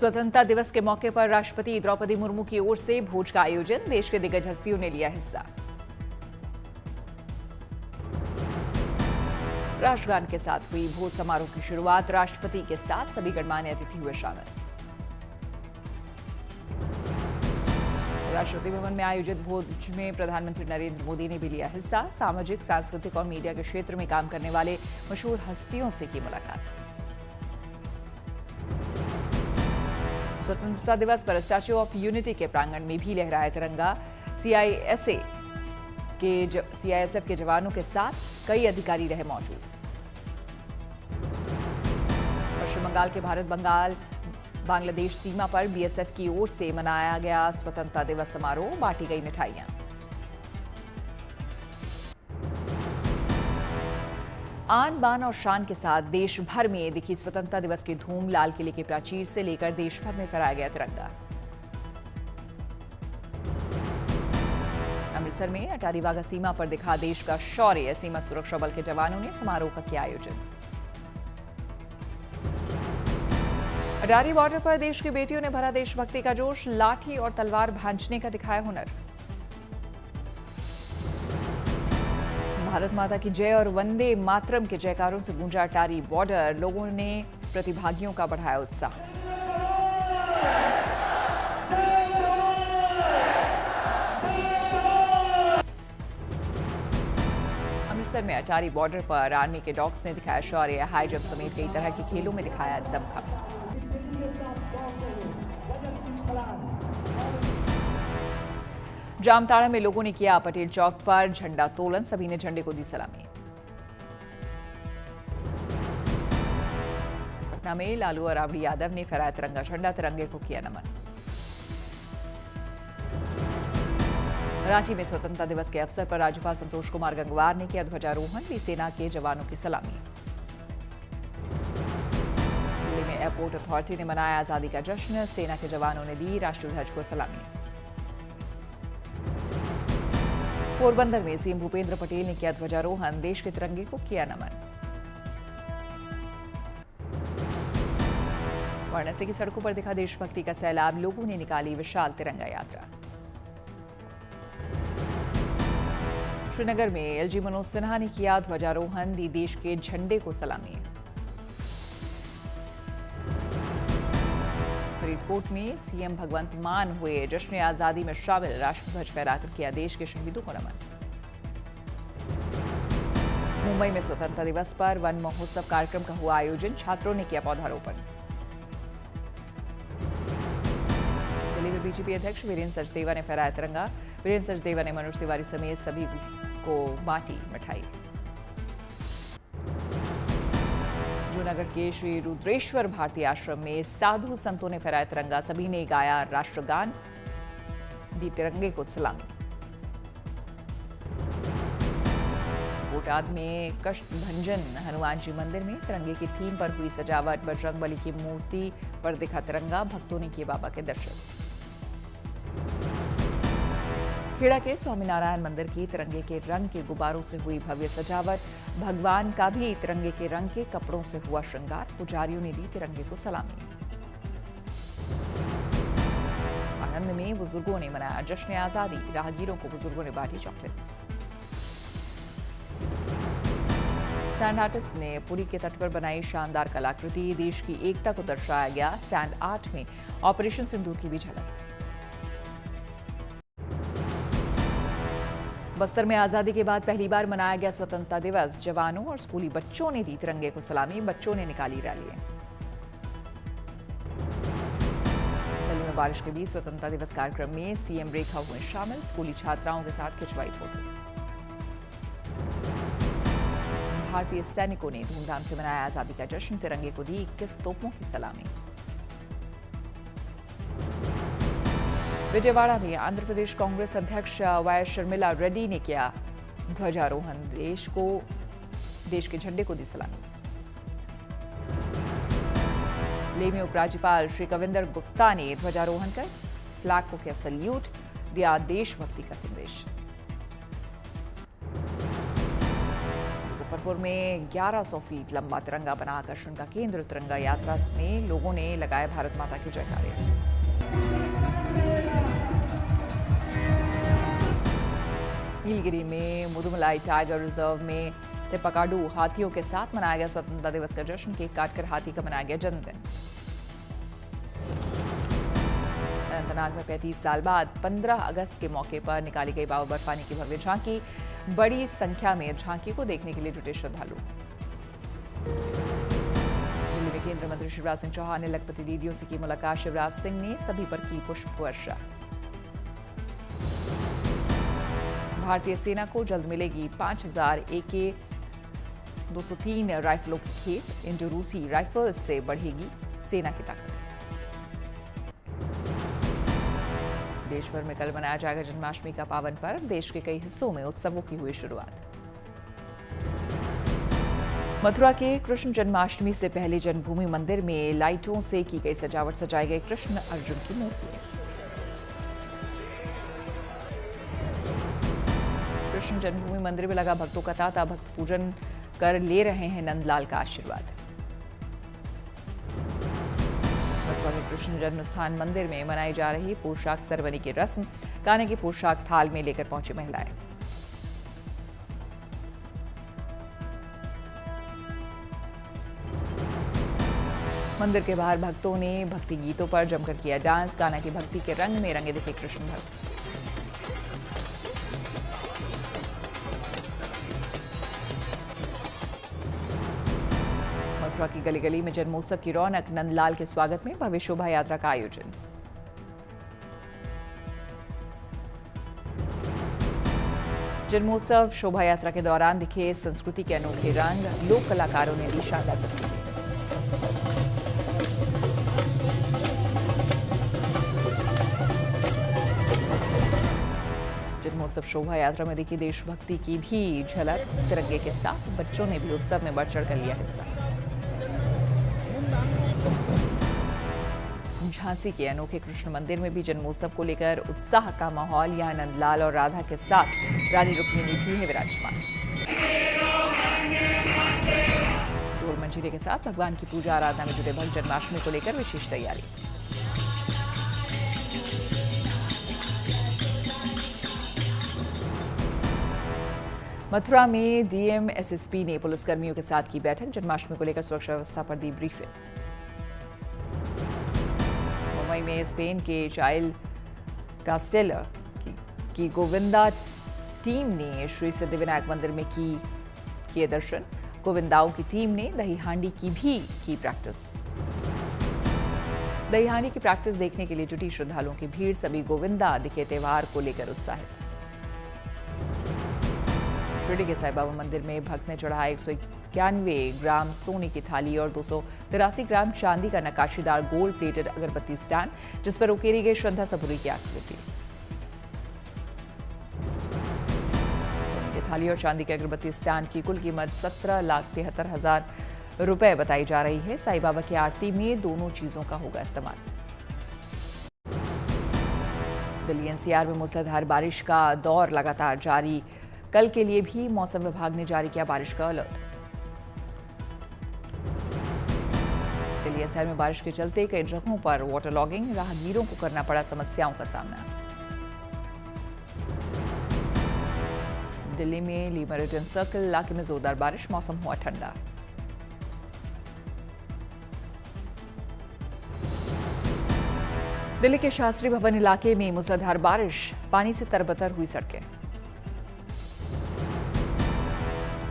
स्वतंत्रता दिवस के मौके पर राष्ट्रपति द्रौपदी मुर्मू की ओर से भोज का आयोजन, देश के दिग्गज हस्तियों ने लिया हिस्सा। राष्ट्रगान के साथ हुई भोज समारोह की शुरुआत, राष्ट्रपति के साथ सभी गणमान्य अतिथि हुए शामिल। राष्ट्रपति भवन में आयोजित भोज में प्रधानमंत्री नरेंद्र मोदी ने भी लिया हिस्सा। सामाजिक, सांस्कृतिक और मीडिया के क्षेत्र में काम करने वाले मशहूर हस्तियों से की मुलाकात। स्वतंत्रता दिवस पर स्टैच्यू ऑफ यूनिटी के प्रांगण में भी लहराया तिरंगा। सीआईएसएफ के जवानों के साथ कई अधिकारी रहे मौजूद। पश्चिम बंगाल के भारत बंगाल बांग्लादेश सीमा पर बीएसएफ की ओर से मनाया गया स्वतंत्रता दिवस समारोह, बांटी गई मिठाइयां। आन बान और शान के साथ देश भर में दिखी स्वतंत्रता दिवस की धूम। लाल किले के प्राचीर से लेकर देश भर में फहराया गया तिरंगा। अमृतसर में अटारी वाघा सीमा पर दिखा देश का शौर्य। सीमा सुरक्षा बल के जवानों ने समारोह का किया आयोजन। अटारी बॉर्डर पर देश की बेटियों ने भरा देशभक्ति का जोश। लाठी और तलवार भांजने का दिखाया हुनर। भारत माता की जय और वंदे मातरम के जयकारों से गूंजा अटारी बॉर्डर। लोगों ने प्रतिभागियों का बढ़ाया उत्साह। अमृतसर में अटारी बॉर्डर पर आर्मी के डॉग्स ने दिखाया शौर्य। हाई जंप समेत कई तरह के खेलों में दिखाया दमखम। जामताड़ा में लोगों ने किया पटेल चौक पर झंडा तोलन। सभी ने झंडे को दी सलामी। पटना में लालू और राबड़ी यादव ने फहराया तिरंगा झंडा। तिरंगे को किया नमन। रांची में स्वतंत्रता दिवस के अवसर पर राज्यपाल संतोष कुमार गंगवार ने किया ध्वजारोहण। दी सेना के जवानों की सलामी। दिल्ली में एयरपोर्ट अथॉरिटी ने मनाया आजादी का जश्न। सेना के जवानों ने दी राष्ट्रीय ध्वज को सलामी। पोरबंदर में सीएम भूपेंद्र पटेल ने किया ध्वजारोहण। देश के तिरंगे को किया नमन। वाराणसी की सड़कों पर दिखा देशभक्ति का सैलाब। लोगों ने निकाली विशाल तिरंगा यात्रा। श्रीनगर में एलजी मनोज सिन्हा ने किया ध्वजारोहण। दी देश के झंडे को सलामी। फरीदकोट में सीएम भगवंत मान हुए जश्न आजादी में शामिल। राष्ट्रध्वज फहराकर किया देश के शहीदों को नमन। मुंबई में स्वतंत्रता दिवस पर वन महोत्सव कार्यक्रम का हुआ आयोजन। छात्रों ने किया पौधारोपण। दिल्ली में बीजेपी अध्यक्ष वीरेंद्र सचदेवा ने फहराया तिरंगा। वीरेंद्र सचदेवा ने मनोज तिवारी समेत सभी को बांटी मिठाई। जूनागढ़ के श्री रुद्रेश्वर भारती आश्रम में साधु संतों ने फहराया तिरंगा। सभी ने गाया राष्ट्रगान। दी तिरंगे को सलामी। बोटाद में कष्टभंजन हनुमान जी मंदिर में तिरंगे की थीम पर हुई सजावट। बजरंगबली की मूर्ति पर दिखा तिरंगा। भक्तों ने किए बाबा के दर्शन। खेड़ा के स्वामीनारायण मंदिर की तिरंगे के रंग के गुब्बारों से हुई भव्य सजावट। भगवान का भी तिरंगे के रंग के कपड़ों से हुआ श्रृंगार। पुजारियों ने दी तिरंगे को सलामी। आनंद में बुजुर्गों ने मनाया जश्न आजादी। राहगीरों को बुजुर्गों ने बांटी चॉकलेट्स। सैंड आर्टिस्ट ने पुरी के तट पर बनाई शानदार कलाकृति। देश की एकता को दर्शाया गया। सैंड आर्ट में ऑपरेशन सिंदूर की भी झलक। बस्तर में आजादी के बाद पहली बार मनाया गया स्वतंत्रता दिवस। जवानों और स्कूली बच्चों ने दी तिरंगे को सलामी। बच्चों ने निकाली रैलियां। दिल्ली में बारिश के बीच स्वतंत्रता दिवस कार्यक्रम में सीएम रेखा हुए शामिल। स्कूली छात्राओं के साथ खिंचवाई फोटो। भारतीय सैनिकों ने धूमधाम से मनाया आजादी का जश्न। तिरंगे को दी 21 तोपों की सलामी। विजयवाड़ा में आंध्र प्रदेश कांग्रेस अध्यक्ष वाई शर्मिला रेड्डी ने किया ध्वजारोहण। देश के झंडे को दी सलामी। लेह में उपराज्यपाल श्री कविंदर गुप्ता ने ध्वजारोहण कर फ्लैग को किया सल्यूट। दिया देशभक्ति का संदेश। मुजफ्फरपुर में 1100 फीट लंबा तिरंगा बना आकर्षण का केंद्र। तिरंगा यात्रा में लोगों ने लगाए भारत माता के जयकारे। नीलगिरी में मुदुमलाई टाइगर रिजर्व में तेपकाडू हाथियों के साथ मनाया गया स्वतंत्रता दिवस का जश्न। केक काटकर हाथी का मनाया गया जन्मदिन। अनंतनाग में 35 साल बाद 15 अगस्त के मौके पर निकाली गई बाबा बर्फानी की भव्य झांकी। बड़ी संख्या में झांकी को देखने के लिए जुटे श्रद्धालु। दिल्ली में केंद्रीय मंत्री शिवराज सिंह चौहान ने लखपति दीदियों से की मुलाकात। शिवराज सिंह ने सभी पर की पुष्प वर्षा। भारतीय सेना को जल्द मिलेगी 5000 AK-203 राइफलों की खेप। इंडो रूसी राइफल्स से बढ़ेगी सेना की ताकत। देश भर में कल मनाया जाएगा जन्माष्टमी का पावन पर्व। देश के कई हिस्सों में उत्सवों की हुई शुरुआत। मथुरा के कृष्ण जन्माष्टमी से पहले जन्मभूमि मंदिर में लाइटों से की गई सजावट। सजाई गई कृष्ण अर्जुन की मूर्ति। कृष्ण जन्मभूमि मंदिर में लगा भक्तों का तांता। भक्त पूजन कर ले रहे हैं नंदलाल का आशीर्वाद। कृष्ण जन्म स्थान मंदिर में मनाई जा रही पोशाक सरवनी की रस्म। कान्हे की पोशाक थाल में लेकर पहुंची महिलाएं। मंदिर के बाहर भक्तों ने भक्ति गीतों पर जमकर किया डांस। कान्हा की भक्ति के रंग में रंगे दिखे कृष्ण भक्त। मथुरा की गली गली में जन्मोत्सव की रौनक। नंदलाल के स्वागत में भव्य शोभा यात्रा का आयोजन। जन्मोत्सव शोभा यात्रा के दौरान दिखे संस्कृति के अनोखे रंग। लोक कलाकारों ने दी शानदार प्रस्तुति। जन्मोत्सव शोभा यात्रा में दिखी देशभक्ति की भी झलक। तिरंगे के साथ बच्चों ने भी उत्सव में बढ़ चढ़ कर लिया हिस्सा। झांसी के अनोखे कृष्ण मंदिर में भी जन्मोत्सव को लेकर उत्साह का माहौल। यहां नंदलाल और राधा के साथ रानी रुक्मिणी भी है विराजमान। ढोल मंजीरे के साथ भगवान की पूजा आराधना में जुटे भक्त। जन्माष्टमी को लेकर विशेष तैयारी। मथुरा में डीएम एसएसपी ने पुलिसकर्मियों के साथ की बैठक। जन्माष्टमी को लेकर सुरक्षा व्यवस्था पर दी ब्रीफिंग। मुंबई में स्पेन के चाइल कास्टेलर की गोविंदा टीम ने श्री सिद्धिविनायक मंदिर में किए दर्शन। गोविंदाओं की टीम ने दही हांडी की भी की प्रैक्टिस। दही हांडी की प्रैक्टिस देखने के लिए जुटी श्रद्धालुओं की भीड़। सभी गोविंदा दिखे त्योहार को लेकर उत्साहित। शिरडी के साईं बाबा मंदिर में भक्त ने चढ़ाया 191 ग्राम सोने की थाली और 283 ग्राम चांदी का नक्काशीदार गोल्ड प्लेटेड अगरबत्ती स्टैंड, जिस पर उकेरी गई श्रद्धा सबूरी की आकृति। सोने की थाली और चांदी के अगरबत्ती स्टैंड की कुल कीमत 17,73,000 रुपए बताई जा रही है। साईं बाबा की आरती में दोनों चीजों का होगा इस्तेमाल। दिल्ली एनसीआर में मूसलाधार बारिश का दौर लगातार जारी। कल के लिए भी मौसम विभाग ने जारी किया बारिश का अलर्ट। दिल्ली एनसीआर में बारिश के चलते कई जगहों पर वाटर लॉगिंग। राहगीरों को करना पड़ा समस्याओं का सामना। दिल्ली में ली मेरिडियन सर्कल इलाके में जोरदार बारिश। मौसम हुआ ठंडा। दिल्ली के शास्त्री भवन इलाके में मूसलाधार बारिश। पानी से तरबतर हुई सड़कें।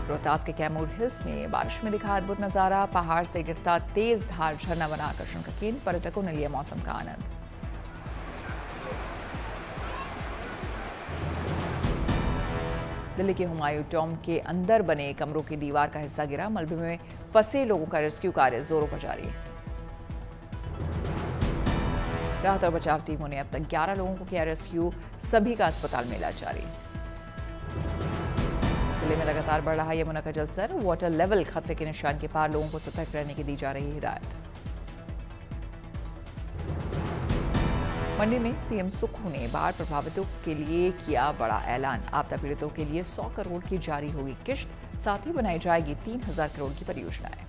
रोहतास के कैमूर हिल्स में बारिश में दिखा अद्भुत नजारा। पहाड़ से गिरता तेज धार झरना बना आकर्षण का केंद्र। पर्यटकों ने लिया मौसम का आनंद। दिल्ली के हुमायूं टॉम्ब के अंदर बने कमरों की दीवार का हिस्सा गिरा। मलबे में फंसे लोगों का रेस्क्यू कार्य जोरों पर जारी है। राहत और बचाव टीमों ने अब तक 11 लोगों को किया रेस्क्यू। सभी का अस्पताल में इलाज जारी। जिले में लगातार बढ़ रहा यमुना का जलस्तर। वाटर लेवल खतरे के निशान के पार। लोगों को सतर्क रहने की दी जा रही हिदायत। मंडी में सीएम सुक्खू ने बाढ़ प्रभावितों के लिए किया बड़ा ऐलान। आपदा पीड़ितों के लिए 100 करोड़ की जारी होगी किश्त। साथ ही बनाई जाएगी 3000 करोड़ की परियोजनाएं।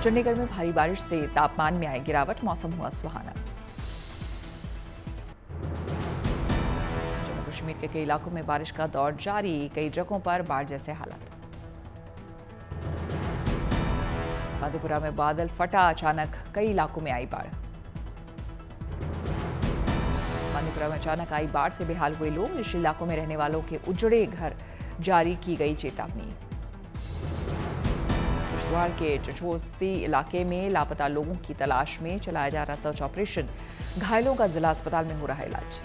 चंडीगढ़ में भारी बारिश से तापमान में आई गिरावट, मौसम हुआ सुहाना। जम्मू कश्मीर के कई इलाकों में बारिश का दौर जारी, कई जगहों पर बाढ़ जैसे हालात। मधेपुरा में बादल फटा, अचानक कई इलाकों में आई बाढ़। मधेपुरा में अचानक आई बाढ़ से बेहाल हुए लोग, निचले इलाकों में रहने वालों के उजड़े घर, जारी की गई चेतावनी। किश्तवाड़ के चचोस्ती इलाके में लापता लोगों की तलाश में चलाया जा रहा सर्च ऑपरेशन, घायलों का जिला अस्पताल में हो रहा इलाज।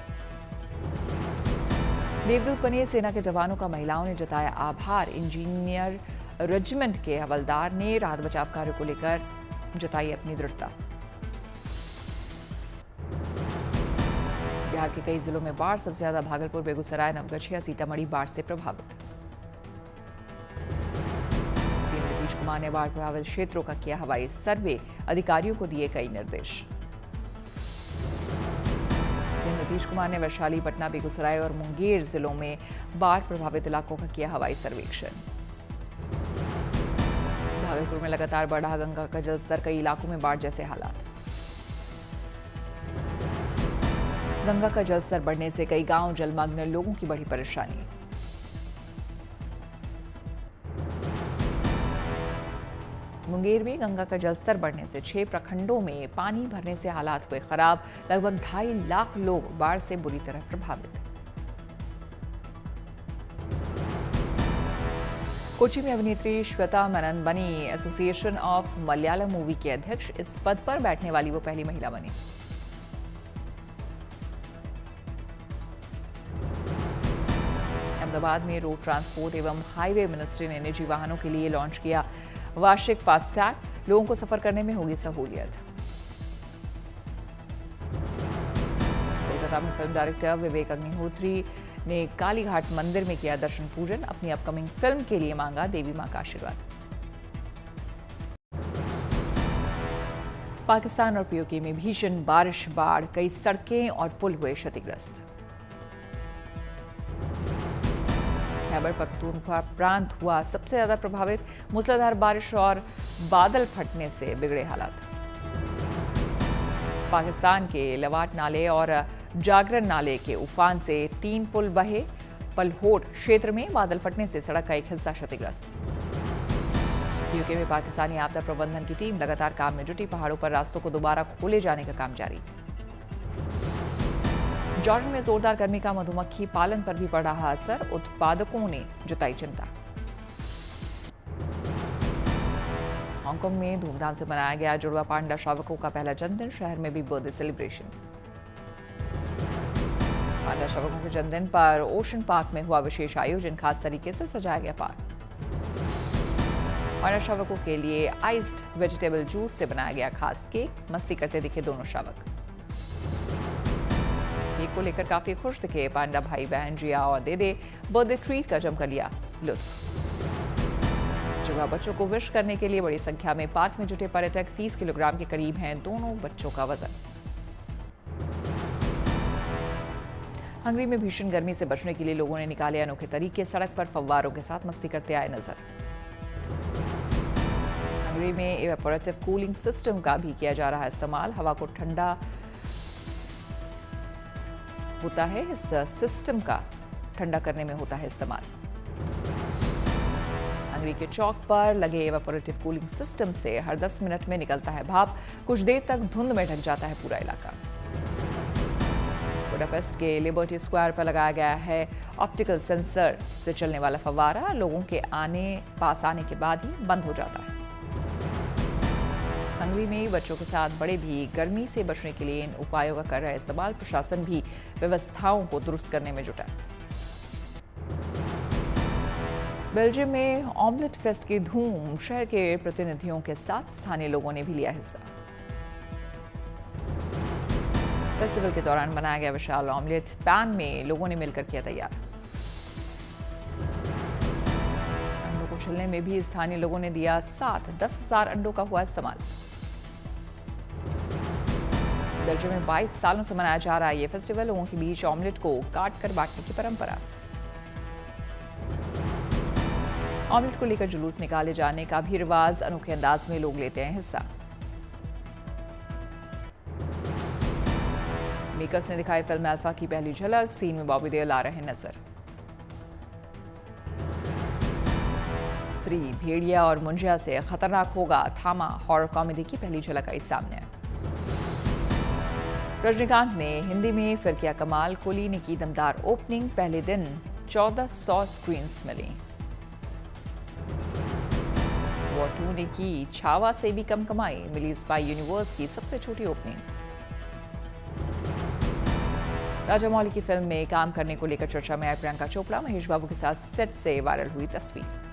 देवदूत बने सेना के जवानों का महिलाओं ने जताया आभार। इंजीनियर रेजिमेंट के हवलदार ने राहत बचाव कार्य को लेकर जताई अपनी दृढ़ता। बिहार के कई जिलों में बाढ़, सबसे ज्यादा भागलपुर, बेगूसराय, नवगछिया, सीतामढ़ी बाढ़ से प्रभावित। सीएम नीतीश कुमार ने बाढ़ प्रभावित क्षेत्रों का किया हवाई सर्वे, अधिकारियों को दिए कई निर्देश। सीएम नीतीश कुमार ने वैशाली, पटना, बेगूसराय और मुंगेर जिलों में बाढ़ प्रभावित इलाकों का किया हवाई सर्वेक्षण। भागलपुर में लगातार बढ़ा गंगा का जलस्तर, कई इलाकों में बाढ़ जैसे हालात। गंगा का जलस्तर बढ़ने से कई गांव जलमग्न, लोगों की बड़ी परेशानी। मुंगेर में गंगा का जलस्तर बढ़ने से 6 प्रखंडों में पानी भरने से हालात हुए खराब, लगभग 2.5 लाख लोग बाढ़ से बुरी तरह प्रभावित। कोच्चि में अभिनेत्री श्वेता मेनन बनी एसोसिएशन ऑफ मलयालम मूवी की अध्यक्ष। इस पद पर बैठने वाली वो पहली महिला बनी। अहमदाबाद में रोड ट्रांसपोर्ट एवं हाईवे मिनिस्ट्री ने निजी वाहनों के लिए लॉन्च किया वार्षिक फास्टैग, लोगों को सफर करने में होगी सहूलियत। कोलकाता में फिल्म डायरेक्टर विवेक अग्निहोत्री ने कालीघाट मंदिर में किया दर्शन पूजन, अपनी अपकमिंग फिल्म के लिए मांगा देवी मां का आशीर्वाद। पाकिस्तान और पीओके में भीषण बारिश, बाढ़, कई सड़कें और पुल हुए क्षतिग्रस्त। खैबर पख्तूनख्वा प्रांत हुआ सबसे ज्यादा प्रभावित, मूसलाधार बारिश और बादल फटने से बिगड़े हालात। पाकिस्तान के लवाट नाले और जागरण नाले के उफान से 3 पुल बहे, पलहोट क्षेत्र में बादल फटने से सड़क का एक हिस्सा क्षतिग्रस्त। यूके में पाकिस्तानी आपदा प्रबंधन की टीम लगातार काम में जुटी, पहाड़ों पर रास्तों को दोबारा खोले जाने का काम जारी। जॉर्डन में जोरदार गर्मी का मधुमक्खी पालन पर भी पड़ रहा असर, उत्पादकों ने जताई चिंता। हांगकांग में धूमधाम से मनाया गया जुड़वा पांडा शावकों का पहला जन्मदिन, शहर में भी बर्थडे सेलिब्रेशन। पांडा शावकों के जन्मदिन पर ओशन पार्क में हुआ विशेष आयोजन, खास तरीके से सजाया गया पार्क। पांडा शावकों के लिए आइस्ड वेजिटेबल जूस से बनाया गया खास केक, मस्ती करते दिखे दोनों शावक। केक को लेकर काफी खुश दिखे पांडा भाई बहन, जिया और देदे बर्थडे ट्रीट का जमकर लिया लुत्फ। जुड़वा बच्चों को विश करने के लिए बड़ी संख्या में पार्क में जुटे पर्यटक, 30 किलोग्राम के करीब हैं दोनों बच्चों का वजन। हंगरी में भीषण गर्मी से बचने के लिए लोगों ने निकाले अनोखे तरीके, सड़क पर फव्वारों के साथ मस्ती करते आए नजर। हंगरी में इवेपोरेटिव कूलिंग सिस्टम का भी किया जा रहा है इस्तेमाल, हवा को ठंडा होता है, इस सिस्टम का ठंडा करने में होता है इस्तेमाल। हंगरी के चौक पर लगे इवेपोरेटिव कूलिंग सिस्टम से हर 10 मिनट में निकलता है भाप, कुछ देर तक धुंध में ढक जाता है पूरा इलाका। बुडापेस्ट के लिबर्टी स्क्वायर पर लगाया गया है ऑप्टिकल सेंसर से चलने वाला फव्वारा, लोगों के पास आने के बाद ही बंद हो जाता है। हंगरी में बच्चों के साथ बड़े भी गर्मी से बचने के लिए इन उपायों का कर रहे इस्तेमाल, प्रशासन भी व्यवस्थाओं को दुरुस्त करने में जुटा। बेल्जियम में ऑमलेट फेस्ट की धूम, शहर के प्रतिनिधियों के साथ स्थानीय लोगों ने भी लिया हिस्सा। फेस्टिवल के दौरान बनाया गया विशाल ऑमलेट पैन में लोगों ने मिलकर किया तैयार। अंडों को छिलने में भी स्थानीय लोगों ने दिया साथ, 10,000 अंडों का हुआ इस्तेमाल। बेल्जियम में 22 सालों से मनाया जा रहा है ये फेस्टिवल, लोगों के बीच ऑमलेट को काट कर बांटने की परंपरा। ऑमलेट को लेकर जुलूस निकाले जाने का भी रिवाज, अनोखे अंदाज में लोग लेते हैं हिस्सा। मेकर्स ने दिखाई फिल्म अल्फा की पहली झलक, सीन में बॉबी देओल आ रहे नजर। स्त्री, भेड़िया और मुंजिया से खतरनाक होगा थामा, हॉरर कॉमेडी की पहली झलक आई सामने। रजनीकांत ने हिंदी में फिर किया कमाल, कोहली ने की दमदार ओपनिंग, पहले दिन 1400 स्क्रीन्स मिली। वॉर 2 ने की छावा से भी कम कमाई, मिली स्पाई यूनिवर्स की सबसे छोटी ओपनिंग। राजामौली की फिल्म में काम करने को लेकर चर्चा में आई प्रियंका चोपड़ा, महेश बाबू के साथ सेट से वायरल हुई तस्वीर।